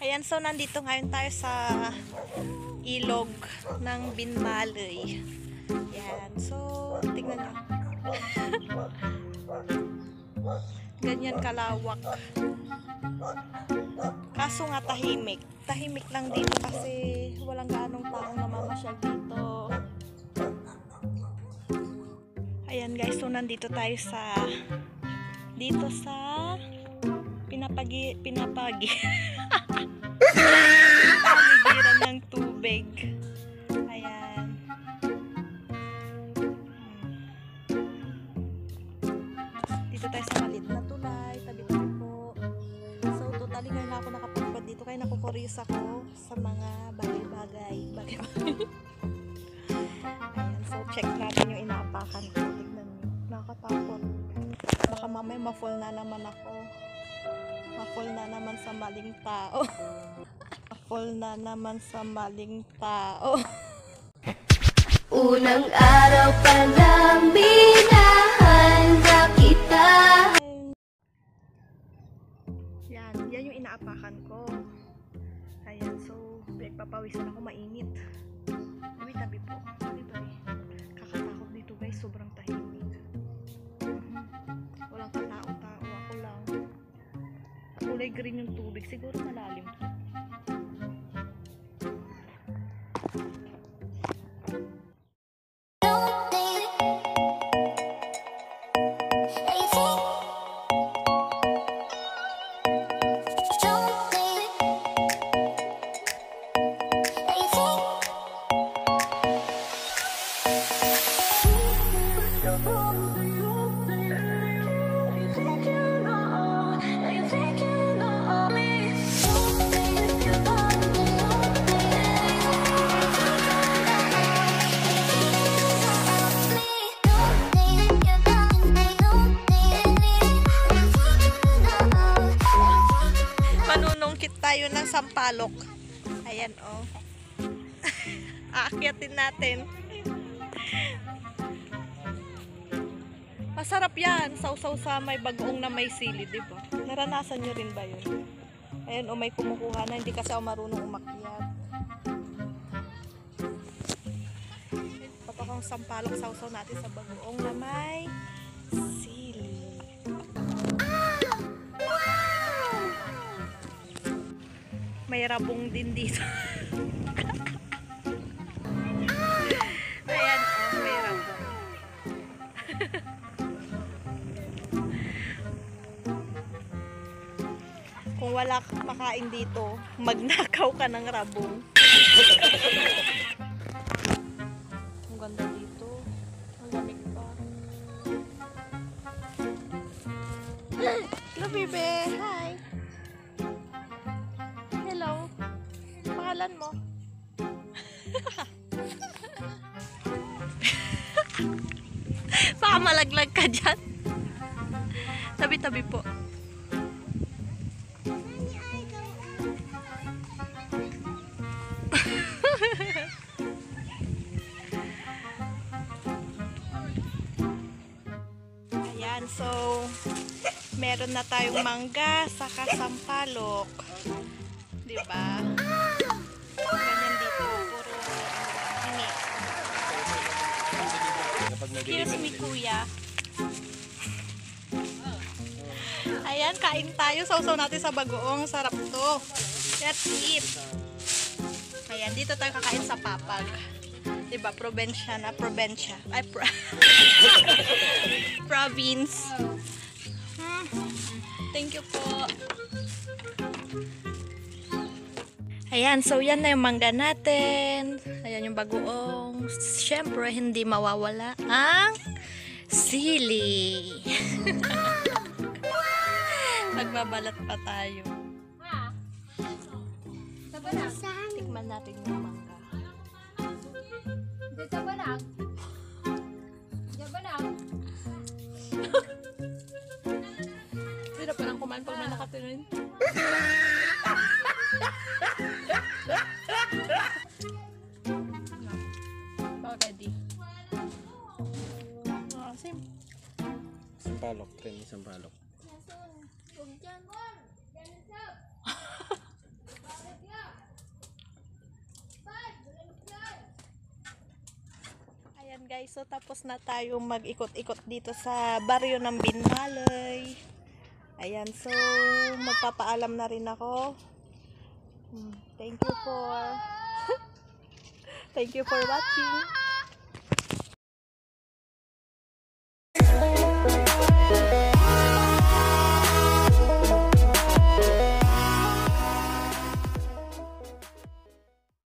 Ayan, so nandito ngayon tayo sa ilog ng Binmaley. Ayan, so tingnan nyo. Ganyan kalawak. Kaso nga tahimik. Tahimik lang dito kasi walang gaanong taong namamasyal dito. Ayan guys, so nandito tayo sa paligiran ng tubig. Ayan. Dito tayo sa maliit na tulay, tabi-tabi po. So totally ngayon na ako nakapagpad dito kaya nakukuryos ako sa mga bagay-bagay. Ayan, so check natin yung inaapakan ko. Tignan nyo, nakakatakot. Baka mamaya ma-fall na naman ako. Ma-fall na naman sa maling tao. Ma-fall na naman sa maling tao. Unang araw pa lang minahanda kita. Yan yung inaapakan ko. Ayan, so pinagpapawisan ako, mainit. Tabi-tabi po. Tabi-tabi. Kakatakot dito guys, sobrang tahimik. Walang katao-tao, ako lang. Kulay green yung tubig, siguro malalim to. Manunungkit tayo ng sampalok. Ayan oh. Aakyatin natin. Masarap yan. Sausaw sa may bagoong na may sili, diba? Naranasan nyo rin ba yun? Ayan oh, may kumukuha na. Hindi kasi ako marunong umakyat. Patakang sampalok sausaw natin sa bagoong na may sili. May rabong din dito. Ayan, oh, may rabong. Kung wala kang makain dito, magnakaw ka ng rabong. Ang ganda dito. Ang lamig pa. Hello, bebe. Hi. Hello. Pangalan mo? Baka malaglag ka dyan. Tabi-tabi po. Ayan, so meron na tayong mangga saka sampalok. Diba? Ganyan dito, puro hini. Excuse me, kuya. Ayan, kain tayo. Sausaw natin sa bagoong. Sarap to. Let's eat. Ayan, dito tayo kakain sa papag. Diba? Probinsya na. Probinsya. Ay, province. Thank you po. Ayan, so yan na yung mangga natin. Ayan yung bagoong. Siyempre, hindi mawawala ang sili. Magbabalat pa tayo. Tikman natin yung mangga. Dito ba na? Dito ba na? Hindi na parang kumain pag may nakatinuin. Bakit? Sampalok, train ni Sampalok. Huwag dyan. Ayan guys, so tapos na tayo mag-ikot-ikot dito sa baryo ng Binmalay. Ayan, so magpapaalam na rin ako. Thank you for watching.